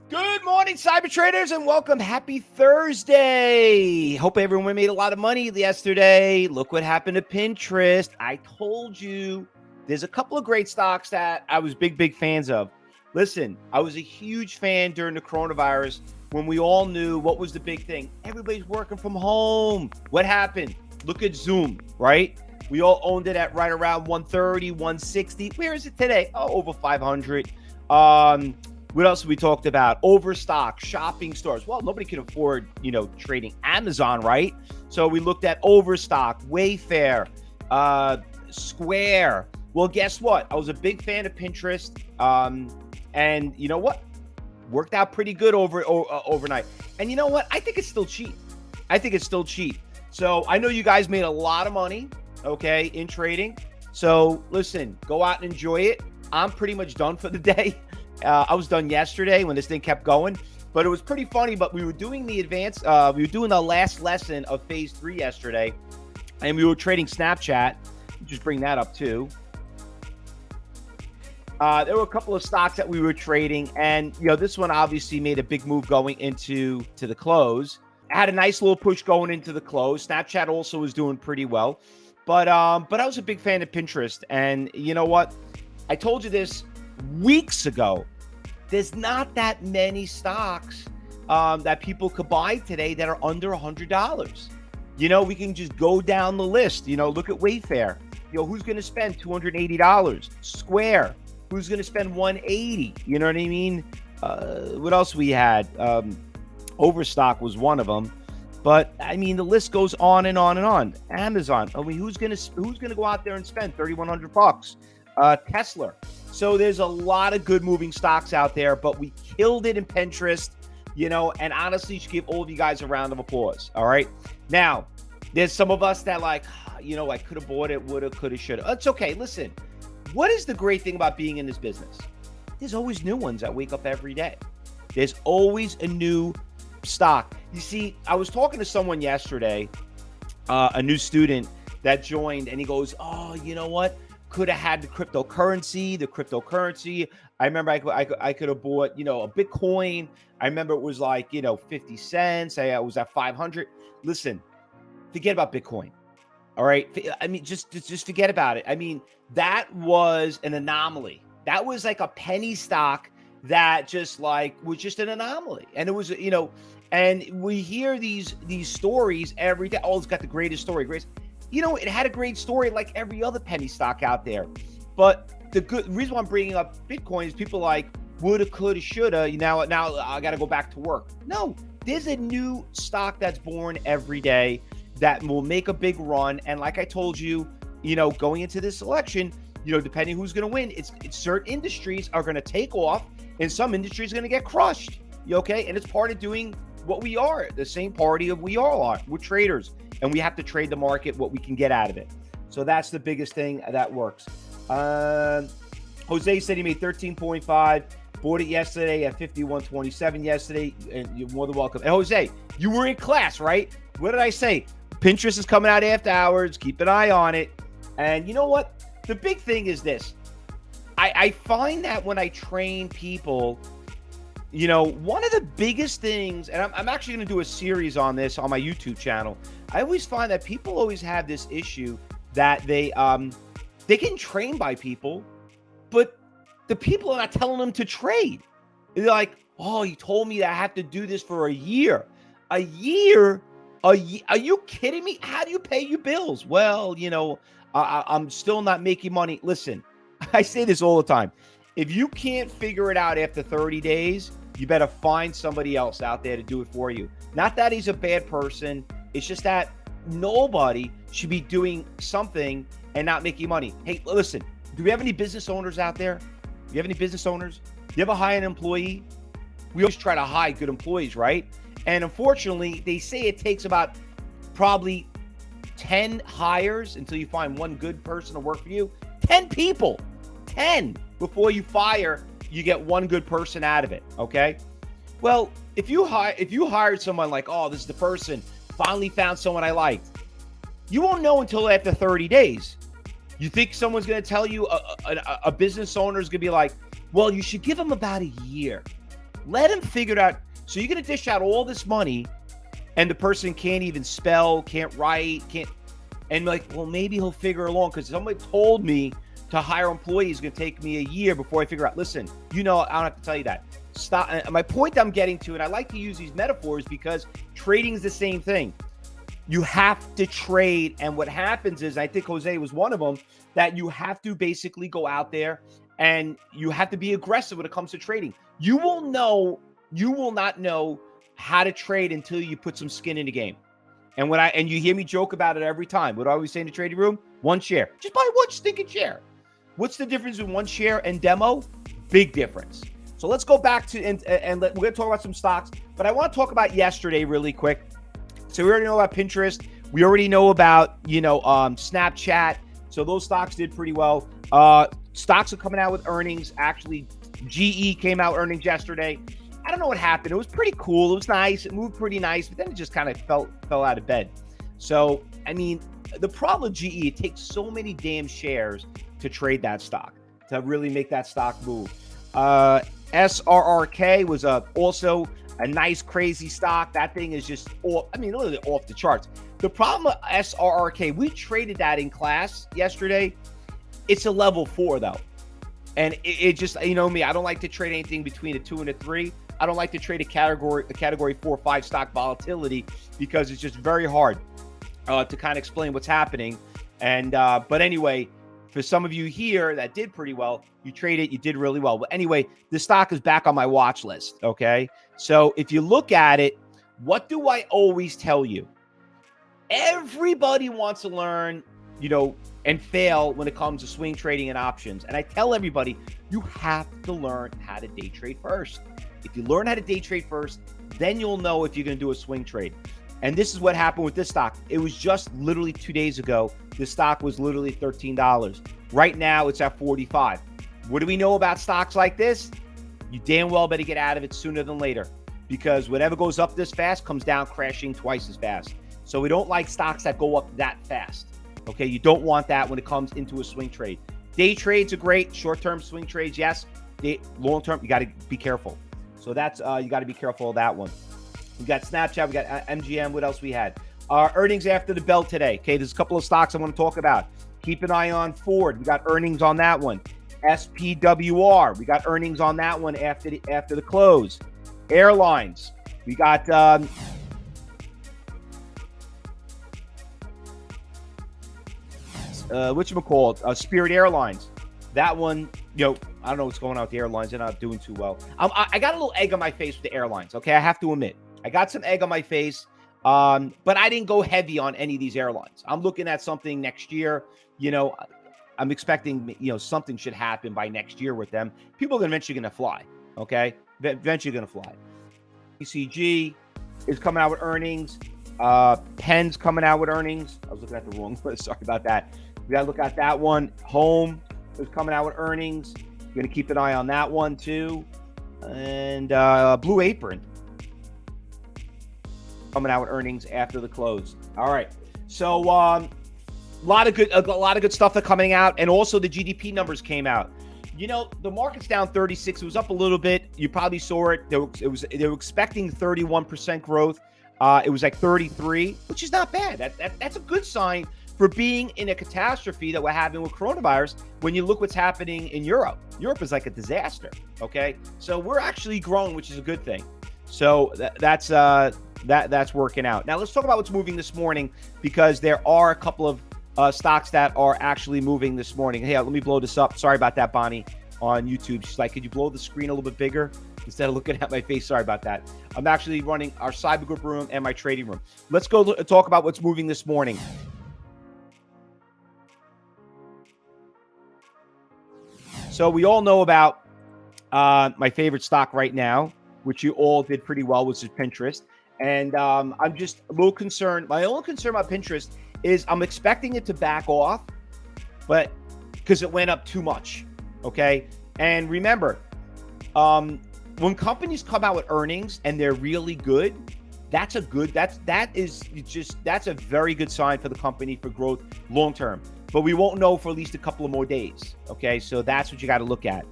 Good morning, cyber traders, and welcome. Happy Thursday. Hope everyone made a lot of money yesterday. Look what happened to Pinterest. I told you there's a couple of great stocks that I was big fans of. Listen, I was a huge fan during the coronavirus when we all knew what was the big thing. Everybody's working from home. What happened? Look at Zoom, right? We all owned it at right around 130, 160. Where is it today? Oh, over 500. What else we talked about? Overstock, shopping stores. Well, nobody can afford, trading Amazon, right? So we looked at Overstock, Wayfair, Square. Well, guess what? I was a big fan of Pinterest. And you know what? Worked out pretty good overnight. And you know what? I think it's still cheap. So I know you guys made a lot of money, okay, in trading. So listen, go out and enjoy it. I'm pretty much done for the day. I was done yesterday when this thing kept going, but it was pretty funny. But we were doing the last lesson of phase 3 yesterday, and we were trading Snapchat. Just bring that up too. There were a couple of stocks that we were trading, and this one obviously made a big move going into the close. I had a nice little push going into the close. Snapchat also was doing pretty well, but I was a big fan of Pinterest, and you know what? I told you this weeks ago. There's not that many stocks that people could buy today that are under $100. We can just go down the list. Look at Wayfair. Who's going to spend $280? Square. Who's going to spend $180? You know what I mean? What else we had? Overstock was one of them. But I mean, the list goes on and on and on. Amazon. I mean, who's going to go out there and spend $3,100? Tesla. So there's a lot of good moving stocks out there, but we killed it in Pinterest, and honestly, you should give all of you guys a round of applause. All right. Now, there's some of us that I could have bought it, woulda, coulda, shoulda. It's okay. Listen, what is the great thing about being in this business? There's always new ones that wake up every day. There's always a new stock. You see, I was talking to someone yesterday, a new student that joined, and he goes, oh, you know what? Could have had the cryptocurrency. I remember I could have bought, a Bitcoin. I remember it was like, 50 cents. I was at 500. Listen, forget about Bitcoin. All right. I mean, just forget about it. I mean, that was an anomaly. That was like a penny stock that was just an anomaly. And it was, and we hear these stories every day. Oh, it's got the greatest story. It had a great story like every other penny stock out there. But the reason why I'm bringing up Bitcoin is people like, woulda, coulda, shoulda, now I got to go back to work. No, there's a new stock that's born every day that will make a big run. And like I told you, going into this election, depending who's going to win, it's certain industries are going to take off and some industries are going to get crushed. Okay. And it's part of doing what we are, the same party of we all are. We're traders. And we have to trade the market, what we can get out of it. So that's the biggest thing that works. Jose said he made 13.5. Bought it yesterday at 51.27 yesterday. And you're more than welcome. And Jose, you were in class, right? What did I say? Pinterest is coming out after hours. Keep an eye on it. And you know what? The big thing is this. I find that when I train people, one of the biggest things, and I'm actually going to do a series on this on my YouTube channel. I always find that people always have this issue that they get trained by people, but the people are not telling them to trade. They're like, oh, you told me that I have to do this for a year. A year? Are you kidding me? How do you pay your bills? Well, I'm still not making money. Listen, I say this all the time. If you can't figure it out after 30 days, you better find somebody else out there to do it for you. Not that he's a bad person. It's just that nobody should be doing something and not making money. Hey, listen, do we have any business owners out there? Do you have any business owners? Do you ever hire an employee? We always try to hire good employees, right? And unfortunately, they say it takes about probably 10 hires until you find one good person to work for you. 10 people. 10 before you fire, you get one good person out of it. Okay. Well, if you hired someone like, oh, this is the person, finally found someone I liked, you won't know until after 30 days. You think someone's going to tell you, a business owner is going to be like, well, you should give them about a year. Let him figure it out. So you're going to dish out all this money and the person can't even spell, can't write, can't. And like, well, maybe he'll figure it along because somebody told me to hire employees is going to take me a year before I figure out. Listen, I don't have to tell you that. Stop. My point I'm getting to, and I like to use these metaphors because trading is the same thing. You have to trade. And what happens is, I think Jose was one of them, that you have to basically go out there and you have to be aggressive when it comes to trading. You will not know how to trade until you put some skin in the game. And you hear me joke about it every time. What do I always say in the trading room? One share. Just buy one stinking share. What's the difference between one share and demo? Big difference. So let's go back to, we're going to talk about some stocks, but I want to talk about yesterday really quick. So we already know about Pinterest. We already know about, Snapchat. So those stocks did pretty well. Stocks are coming out with earnings. Actually, GE came out earnings yesterday. I don't know what happened. It was pretty cool. It was nice. It moved pretty nice, but then it just kind of fell out of bed. So, I mean, the problem with GE, it takes so many damn shares to trade that stock, to really make that stock move. SRRK was also a nice, crazy stock. That thing is just, literally off the charts. The problem with SRRK, we traded that in class yesterday. It's a level 4, though. And it just, you know me, I don't like to trade anything between a 2 and a 3. I don't like to trade a category 4 or 5 stock volatility because it's just very hard to kind of explain what's happening. And but anyway, for some of you here that did pretty well, you traded, you did really well. But anyway, the stock is back on my watch list. Okay, so if you look at it, what do I always tell you? Everybody wants to learn, and fail when it comes to swing trading and options. And I tell everybody, you have to learn how to day trade first. If you learn how to day trade first, then you'll know if you're going to do a swing trade. And this is what happened with this stock. It was just literally 2 days ago. This stock was literally $13. Right now, it's at $45. What do we know about stocks like this? You damn well better get out of it sooner than later, because whatever goes up this fast comes down crashing twice as fast. So we don't like stocks that go up that fast. Okay, you don't want that when it comes into a swing trade. Day trades are great. Short-term swing trades, yes. Long-term, you got to be careful. So that's you got to be careful of that one. We got Snapchat, we got MGM. What else we had? Earnings after the bell today. Okay, there's a couple of stocks I want to talk about. Keep an eye on Ford. We got earnings on that one. SPWR. We got earnings on that one after the close. Airlines. We got whatchamacallit, Spirit Airlines. That one, I don't know what's going on with the airlines. They're not doing too well. I got a little egg on my face with the airlines. Okay, I have to admit, I got some egg on my face. But I didn't go heavy on any of these airlines. I'm looking at something next year. I'm expecting, something should happen by next year with them. People are eventually going to fly. Okay, eventually going to fly. ECG is coming out with earnings. Penn's coming out with earnings. I was looking at the wrong list. Sorry about that. We got to look at that one. Home is coming out with earnings. We're going to keep an eye on that one too. And Blue Apron coming out with earnings after the close. All right. So a lot of good stuff that's coming out, and also the GDP numbers came out. The market's down 36. It was up a little bit. You probably saw it. They were expecting 31% growth. It was like 33, which is not bad. That's a good sign for being in a catastrophe that we're having with coronavirus. When you look what's happening in Europe, Europe is like a disaster. Okay, so we're actually growing, which is a good thing. So that's working out. Now let's talk about what's moving this morning, because there are a couple of stocks that are actually moving this morning. Hey, let me blow this up. Sorry about that, Bonnie, on YouTube. She's like, could you blow the screen a little bit bigger instead of looking at my face? Sorry about that. I'm actually running our cyber group room and my trading room. Let's go talk about what's moving this morning. So we all know about my favorite stock right now, which you all did pretty well, which is Pinterest. And I'm just a little concerned. My only concern about Pinterest is I'm expecting it to back off, but because it went up too much. Okay. And remember, when companies come out with earnings and they're really good, that's a very good sign for the company for growth long term. But we won't know for at least a couple of more days. Okay. So that's what you got to look at.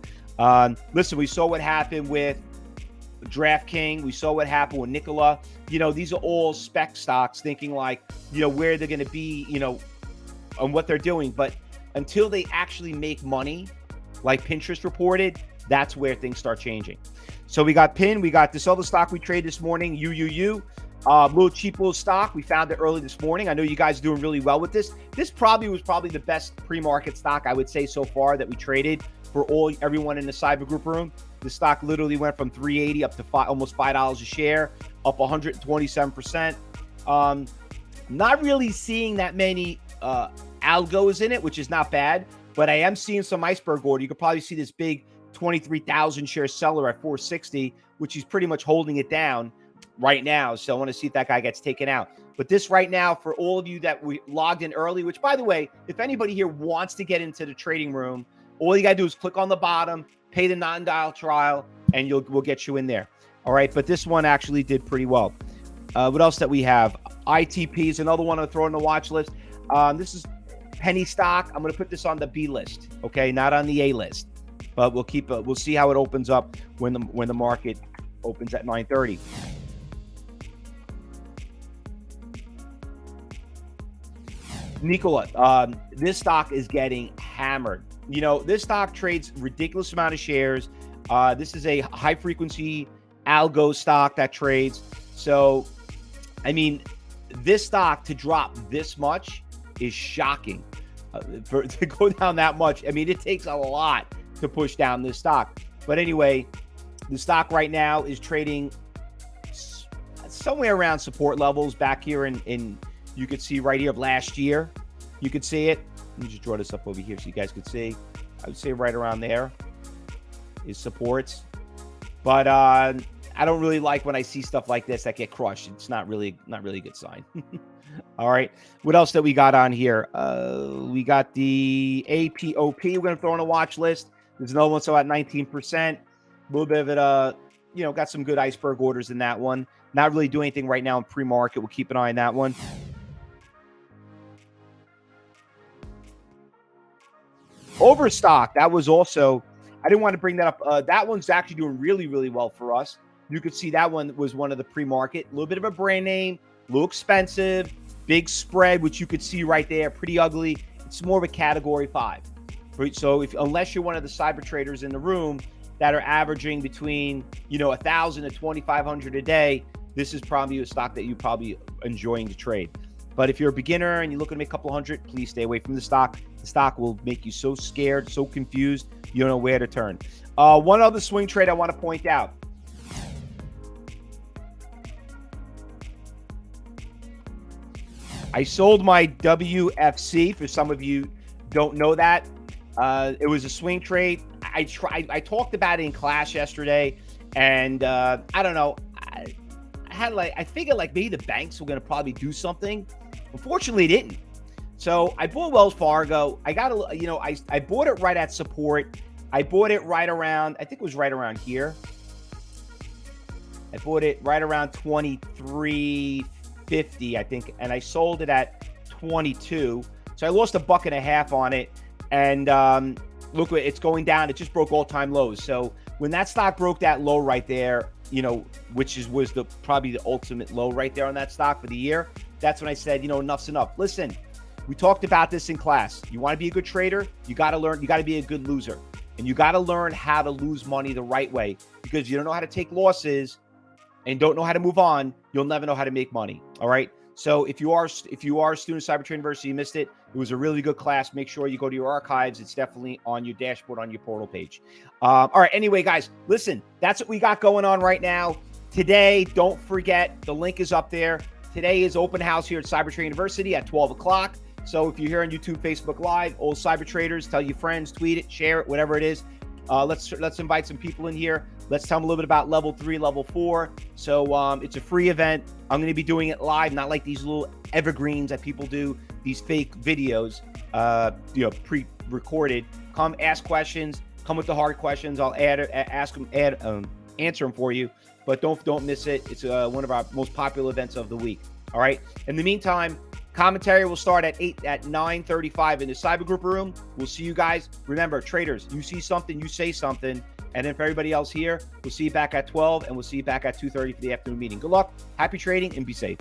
Listen, we saw what happened with DraftKings. We saw what happened with Nikola. These are all spec stocks thinking like, where they're going to be, on what they're doing. But until they actually make money, like Pinterest reported, that's where things start changing. So we got PIN. We got this other stock we traded this morning, UUU. Little cheap little stock. We found it early this morning. I know you guys are doing really well with this. This was probably the best pre-market stock I would say so far that we traded for everyone in the Cyber Group room. The stock literally went from $3.80 up to almost $5 a share, up 127%. Not really seeing that many algos in it, which is not bad, but I am seeing some iceberg order. You could probably see this big 23,000 share seller at 460, which he's pretty much holding it down right now. So I want to see if that guy gets taken out. But this right now, for all of you that we logged in early, which by the way, if anybody here wants to get into the trading room, all you got to do is click on the bottom, pay the $9 trial, and we'll get you in there. All right. But this one actually did pretty well. What else that we have? ITP is another one I'm throwing on the watch list. This is penny stock. I'm going to put this on the B list. Okay. Not on the A list, but we'll see how it opens up when the market opens at 9:30. Nikola, this stock is getting hammered. This stock trades ridiculous amount of shares. This is a high frequency algo stock that trades. So, I mean, this stock to drop this much is shocking. To go down that much, I mean, it takes a lot to push down this stock. But anyway, the stock right now is trading somewhere around support levels back here in you could see right here of last year. You could see it. Let me just draw this up over here so you guys could see. I would say right around there is supports. But I don't really like when I see stuff like this that get crushed. It's not really a good sign. All right. What else that we got on here? We got the APOP. We're going to throw on a watch list. There's another one, so at 19%. A little bit of it, got some good iceberg orders in that one. Not really doing anything right now in pre-market. We'll keep an eye on that one. Overstock, that was also, I didn't want to bring that up. That one's actually doing really, really well for us. You could see that one was one of the pre-market. A little bit of a brand name, a little expensive, big spread, which you could see right there, pretty ugly. It's more of a category 5. Right? So unless you're one of the cyber traders in the room that are averaging between, 1,000 to 2,500 a day, this is probably a stock that you're probably enjoying to trade. But if you're a beginner and you're looking to make a couple hundred, please stay away from the stock. The stock will make you so scared, so confused, you don't know where to turn. One other swing trade I want to point out. I sold my WFC. For some of you don't know that. It was a swing trade. I talked about it in class yesterday, and I don't know. I figured maybe the banks were going to probably do something. Unfortunately, it didn't. So I bought Wells Fargo. I bought it right at support. I bought it right around, I think it was right around here. I bought it right around 23.50, I think, and I sold it at 22. So I lost $1.50 on it. And look, it's going down. It just broke all-time lows. So when that stock broke that low right there, which was probably the ultimate low right there on that stock for the year, that's when I said, enough's enough. Listen, we talked about this in class. You want to be a good trader, you got to learn, you got to be a good loser. And you got to learn how to lose money the right way, because you don't know how to take losses and don't know how to move on, you'll never know how to make money. All right. So if you are a student of CyberTrading University, you missed it. It was a really good class. Make sure you go to your archives. It's definitely on your dashboard on your portal page. All right. Anyway, guys, listen, that's what we got going on right now. Today, don't forget, the link is up there. Today is open house here at CyberTrading University at 12 o'clock. So if you're here on YouTube, Facebook Live, all cyber traders, tell your friends, tweet it, share it, whatever it is. Let's invite some people in here. Let's tell them a little bit about level 3, level 4. So it's a free event. I'm going to be doing it live, not like these little evergreens that people do, these fake videos, pre-recorded. Come ask questions. Come with the hard questions. I'll answer them for you. But don't miss it. It's one of our most popular events of the week. All right. In the meantime, commentary will start at 9:35 in the Cyber Group room. We'll see you guys. Remember, traders, you see something, you say something, And then for everybody else here, we'll see you back at 12, and we'll see you back at 2:30 for the afternoon meeting. Good luck, happy trading, and be safe.